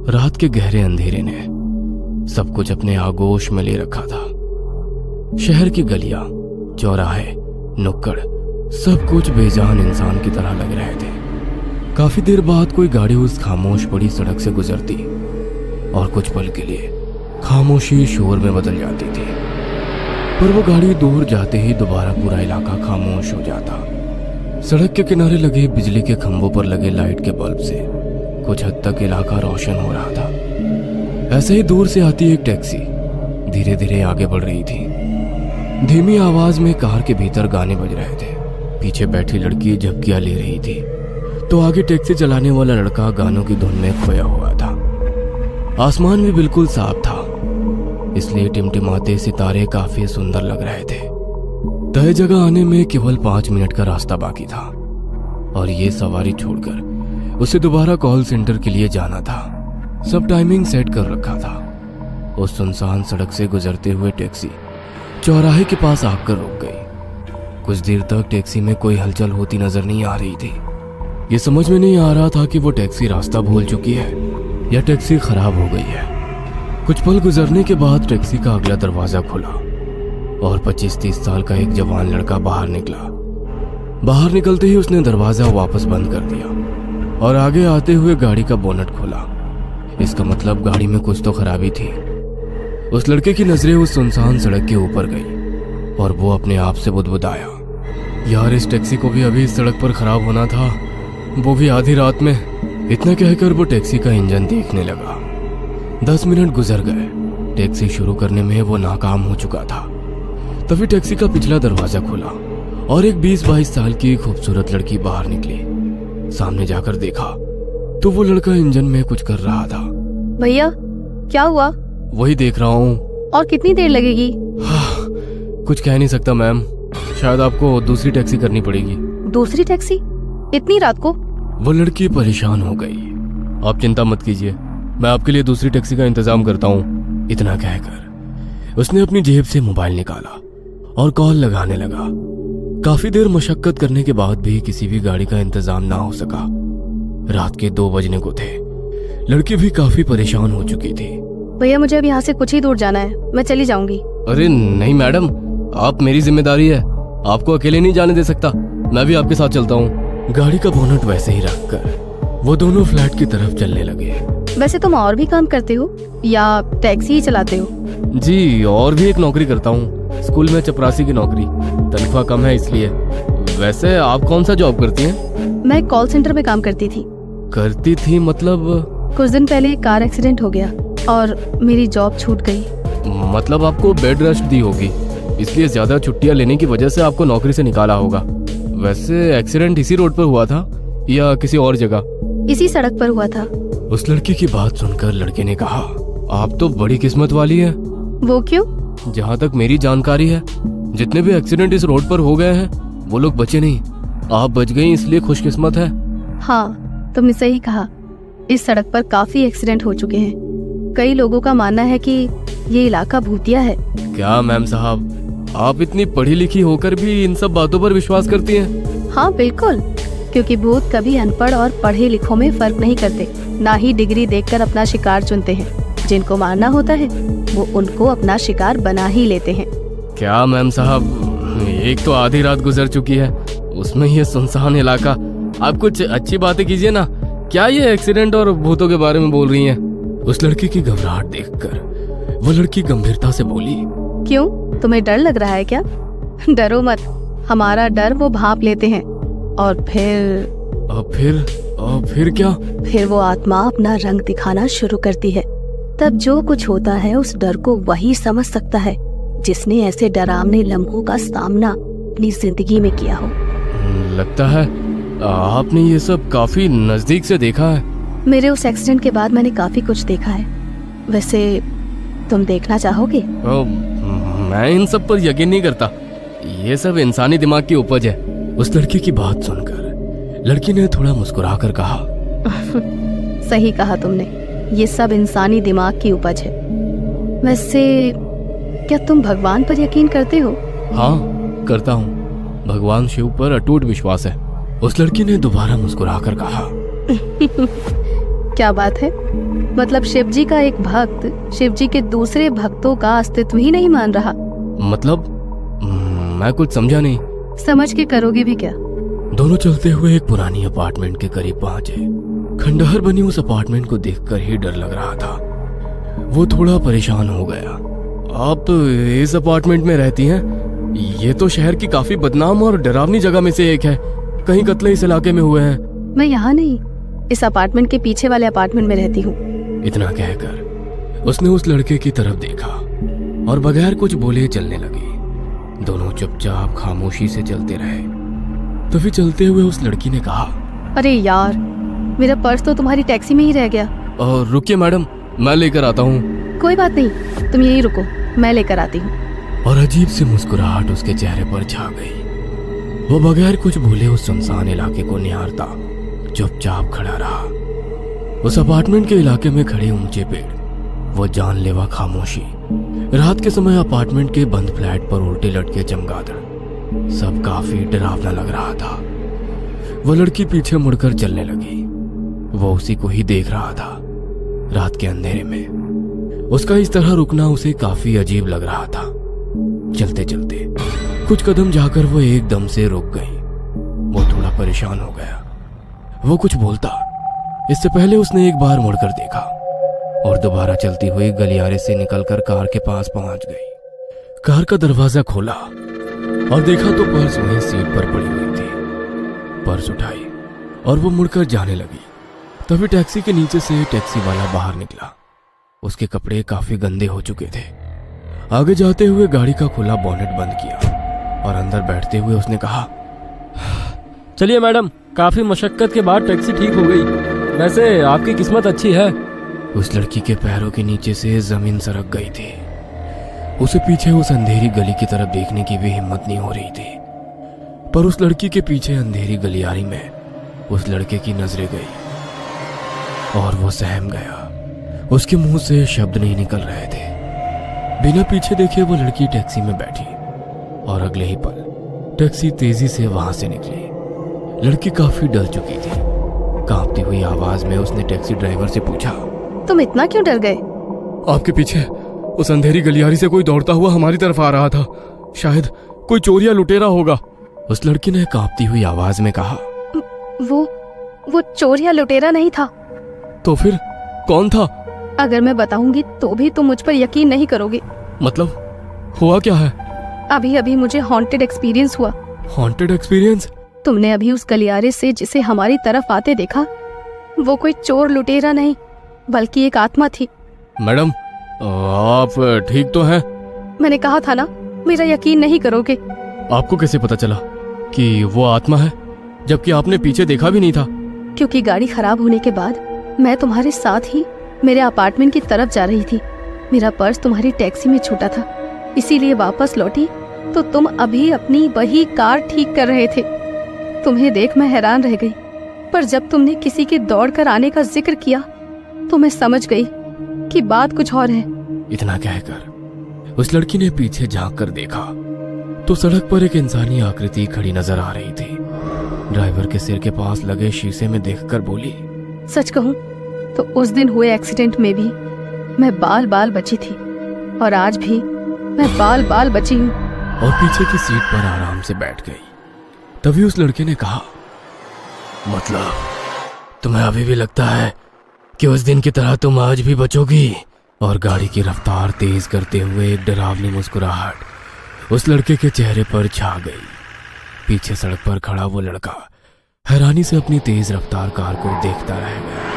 रात के गहरे अंधेरे ने सब कुछ अपने आगोश में ले रखा था। शहर की गलियां, चौराहे, नुक्कड़, सब कुछ बेजान इंसान की तरह लग रहे थे। काफी देर बाद कोई गाड़ी उस खामोश पड़ी सड़क से गुजरती और कुछ पल के लिए खामोशी शोर में बदल जाती थी, पर वो गाड़ी दूर जाते ही दोबारा पूरा इलाका खामोश हो जाता। सड़क के किनारे लगे बिजली के खंभों पर लगे लाइट के बल्ब से कुछ हद तक इलाका रोशन हो रहा था। ऐसे ही दूर से आती एक टैक्सी धीरे धीरे आगे बढ़ रही थी। धीमी आवाज में कार के भीतर गाने बज रहे थे। पीछे बैठी लड़की झपकियां ले रही थी तो आगे टैक्सी चलाने वाला लड़का गानों की धुन में खोया हुआ था। आसमान भी बिल्कुल साफ था, इसलिए टिमटिमाते सितारे काफी सुंदर लग रहे थे। तय जगह आने में केवल 5 मिनट का रास्ता बाकी था और ये सवारी छोड़कर उसे दोबारा कॉल सेंटर के लिए जाना था। सब टाइमिंग सेट कर रखा था। उस सुनसान सड़क से गुजरते हुए टैक्सी चौराहे के पास आकर रुक गई। कुछ देर तक टैक्सी में कोई हलचल होती नजर नहीं आ रही थी। ये समझ में नहीं आ रहा था कि वो टैक्सी रास्ता भूल चुकी है या टैक्सी खराब हो गई है। कुछ पल गुजरने के बाद टैक्सी का अगला दरवाजा खुला और 25-30 साल का एक जवान लड़का बाहर निकला। बाहर निकलते ही उसने दरवाजा वापस बंद कर दिया और आगे आते हुए गाड़ी का बोनट खोला। इसका मतलब गाड़ी में कुछ तो खराबी थी। उस लड़के की नजरें उस सुनसान सड़क के ऊपर गई और वो अपने आप से बुदबुदाया, यार इस टैक्सी को भी अभी इस सड़क पर खराब होना था, वो भी आधी रात में। इतना कहकर वो टैक्सी का इंजन देखने लगा। 10 मिनट गुजर गए। टैक्सी शुरू करने में वो नाकाम हो चुका था। तभी टैक्सी का पिछला दरवाजा खुला और एक 20-22 साल की खूबसूरत लड़की बाहर निकली। सामने जाकर देखा तो वो लड़का इंजन में कुछ कर रहा था। भैया क्या हुआ? वही देख रहा हूँ। और कितनी देर लगेगी? कुछ कह नहीं सकता मैम, शायद आपको दूसरी टैक्सी करनी पड़ेगी। दूसरी टैक्सी? इतनी रात को? वो लड़की परेशान हो गई। आप चिंता मत कीजिए, मैं आपके लिए दूसरी टैक्सी का इंतजाम करता हूँ। इतना कहकर उसने अपनी जेब से मोबाइल निकाला और कॉल लगाने लगा। काफी देर मशक्कत करने के बाद भी किसी भी गाड़ी का इंतजाम ना हो सका। रात के 2 बजने को थे। लड़की भी काफी परेशान हो चुकी थी। भैया मुझे अब यहाँ से कुछ ही दूर जाना है, मैं चली जाऊंगी। अरे नहीं मैडम, आप मेरी जिम्मेदारी है, आपको अकेले नहीं जाने दे सकता, मैं भी आपके साथ चलता हूँ। गाड़ी का बोनट वैसे ही रखकर वो दोनों फ्लैट की तरफ चलने लगे। वैसे तुम और भी काम करते हो या टैक्सी ही चलाते हो? जी, और भी एक नौकरी करता हूँ, स्कूल में चपरासी की नौकरी। तनख्वाह कम है इसलिए। वैसे आप कौन सा जॉब करती हैं? मैं कॉल सेंटर में काम करती थी। करती थी मतलब? कुछ दिन पहले कार एक्सीडेंट हो गया और मेरी जॉब छूट गई। मतलब आपको बेड रेस्ट दी होगी, इसलिए ज्यादा छुट्टियां लेने की वजह से आपको नौकरी से निकाला होगा। वैसे एक्सीडेंट इसी रोड पर हुआ था या किसी और जगह? इसी सड़क पर हुआ था। उस लड़की की बात सुनकर लड़के ने कहा, आप तो बड़ी किस्मत वाली है। वो क्यों? जहाँ तक मेरी जानकारी है, जितने भी एक्सीडेंट इस रोड पर हो गए हैं वो लोग बचे नहीं। आप बच गई इसलिए खुशकिस्मत है। हाँ, तुमने सही कहा। इस सड़क पर काफी एक्सीडेंट हो चुके हैं। कई लोगों का मानना है कि ये इलाका भूतिया है। क्या मैम साहब, आप इतनी पढ़ी लिखी होकर भी इन सब बातों पर विश्वास करती हैं? हाँ बिल्कुल, क्योंकि भूत कभी अनपढ़ और पढ़े लिखों में फर्क नहीं करते, ना ही डिग्री देखकर अपना शिकार चुनते हैं। जिनको मारना होता है वो उनको अपना शिकार बना ही लेते हैं। क्या मैम साहब, एक तो आधी रात गुजर चुकी है, उसमें ये सुनसान इलाका। आप कुछ अच्छी बातें कीजिए ना। क्या ये एक्सीडेंट और भूतों के बारे में बोल रही हैं? उस लड़की की घबराहट देखकर वो लड़की गंभीरता से बोली, क्यों, तुम्हें डर लग रहा है क्या? डरो मत, हमारा डर वो भांप लेते हैं और फिर क्या? फिर वो आत्मा अपना रंग दिखाना शुरू करती है। तब जो कुछ होता है उस डर को वही समझ सकता है जिसने ऐसे डरावने लम्हों का सामना अपनी जिंदगी में किया हो। लगता है आपने ये सब काफी नजदीक से देखा है। मेरे उस एक्सीडेंट के बाद मैंने काफी कुछ देखा है। वैसे तुम देखना चाहोगे? मैं इन सब पर यकीन नहीं करता, ये सब इंसानी दिमाग की उपज है। उस लड़की की बात सुनकर लड़की ने थोड़ा मुस्कुराकर कहा, सही कहा तुमने, ये सब इंसानी दिमाग की उपज है। वैसे क्या तुम भगवान पर यकीन करते हो? हाँ करता हूँ, भगवान शिव पर अटूट विश्वास है। उस लड़की ने दोबारा मुस्कुराकर कहा, क्या बात है? मतलब शिव जी का एक भक्त शिव जी के दूसरे भक्तों का अस्तित्व ही नहीं मान रहा? मतलब मैं कुछ समझा नहीं। समझ के करोगे भी क्या? दोनों चलते हुए एक पुरानी अपार्टमेंट के करीब पहुंचे। खंडहर बनी उस अपार्टमेंट को देखकर ही डर लग रहा था। वो थोड़ा परेशान हो गया। आप इस अपार्टमेंट में रहती हैं? ये तो शहर की काफी बदनाम और डरावनी जगह में से एक है। कहीं कत्ले इस इलाके में हुए हैं। मैं यहाँ नहीं, इस अपार्टमेंट के पीछे वाले अपार्टमेंट में रहती हूँ। इतना कहकर उसने उस लड़के की तरफ देखा और बगैर कुछ बोले चलने लगी। दोनों चुपचाप खामोशी से चलते रहे। तभी चलते हुए उस लड़की ने कहा, अरे यार, मेरा पर्स तो तुम्हारी टैक्सी में ही रह गया। और रुकिए मैडम, मैं लेकर आता हूँ। कोई बात नहीं, तुम यहीं रुको, मैं लेकर आती हूँ। और अजीब सी मुस्कुराहट उसके चेहरे पर छा गई। वो बगैर कुछ बोले उस सुनसान इलाके को निहारता चुपचाप खड़ा रहा। उस अपार्टमेंट के इलाके में खड़े ऊंचे पेड़, वो जानलेवा खामोशी, रात के समय अपार्टमेंट के बंद फ्लैट पर उल्टे लटके चमगादड़, सब काफी डरावना लग रहा था। वो लड़की पीछे मुड़कर चलने लगी। वो उसी को ही देख रहा था। रात के अंधेरे में उसका इस तरह रुकना उसे काफी अजीब लग रहा था। चलते चलते कुछ कदम जाकर वो एकदम से रुक गई। वो थोड़ा परेशान हो गया। वो कुछ बोलता इससे पहले उसने एक बार मुड़कर देखा और दोबारा चलती हुई गलियारे से निकलकर कार के पास पहुंच गई। कार का दरवाजा खोला और देखा तो पर्स वहीं सीट पर पड़ी हुई थी। पर्स उठाई और वो मुड़कर जाने लगी। तभी टैक्सी के नीचे से टैक्सी वाला बाहर निकला। उसके कपड़े काफी गंदे हो चुके थे। आगे जाते हुए गाड़ी का खुला बोनेट बंद किया और अंदर बैठते हुए उसने कहा, चलिए मैडम, काफी मशक्कत के बाद टैक्सी ठीक हो गई। वैसे आपकी किस्मत अच्छी है। उस लड़की के पैरों के नीचे से जमीन सरक गई थी। उसे पीछे उस अंधेरी गली की तरफ देखने की भी हिम्मत नहीं हो रही थी। पर उस लड़की के पीछे अंधेरी गलियारी में उस लड़के की नजरें गई और वो सहम गया। उसके मुंह से शब्द नहीं निकल रहे थे। बिना पीछे देखे वो लड़की टैक्सी में बैठी और अगले ही पल टैक्सी तेजी से वहां से निकली। लड़की काफी डर चुकी थी। कांपती हुई आवाज में उसने टैक्सी ड्राइवर से पूछा, तुम इतना क्यों डर गए? आपके पीछे उस अंधेरी गलियारी से कोई दौड़ता हुआ हमारी तरफ आ रहा था। शायद कोई चोर या लुटेरा होगा। उस लड़की ने कांपती हुई आवाज में कहा, वो चोर या लुटेरा नहीं था। तो फिर कौन था? अगर मैं बताऊंगी तो भी तुम मुझ पर यकीन नहीं करोगे। मतलब हुआ क्या है? अभी अभी मुझे हॉन्टेड एक्सपीरियंस हुआ। Haunted experience? तुमने अभी उस गलियारे से जिसे हमारी तरफ आते देखा, वो कोई चोर लुटेरा नहीं बल्कि एक आत्मा थी। मैडम, आप ठीक तो हैं? मैंने कहा था ना, मेरा यकीन नहीं करोगे। आपको कैसे पता चला कि वो आत्मा है, जबकि आपने पीछे देखा भी नहीं था? क्योंकि गाड़ी खराब होने के बाद मैं तुम्हारे साथ ही मेरे अपार्टमेंट की तरफ जा रही थी। मेरा पर्स तुम्हारी टैक्सी में छूटा था, इसीलिए वापस लौटी तो तुम अभी अपनी वही कार ठीक कर रहे थे। तुम्हें देख मैं हैरान रह गई, पर जब तुमने किसी के दौड़ कर आने का जिक्र किया तो मैं समझ गई कि बात कुछ और है। इतना कहकर उस लड़की ने पीछे झांक कर देखा तो सड़क पर एक इंसानी आकृति खड़ी नजर आ रही थी। ड्राइवर के सिर के पास लगे शीशे में देखकर बोली, सच कहूं तो उस दिन हुए एक्सीडेंट में भी मैं बाल बाल बची थी और आज भी मैं बाल बाल बची हूँ। और पीछे की सीट पर आराम से बैठ गई। तभी उस लड़के ने कहा, मतलब तुम्हें अभी भी लगता है कि उस दिन की तरह तुम आज भी बचोगी? और गाड़ी की रफ्तार तेज करते हुए एक डरावनी मुस्कुराहट उस लड़के के चेहरे पर छा गई। पीछे सड़क पर खड़ा वो लड़का हैरानी से अपनी तेज रफ्तार कार को देखता रह गया।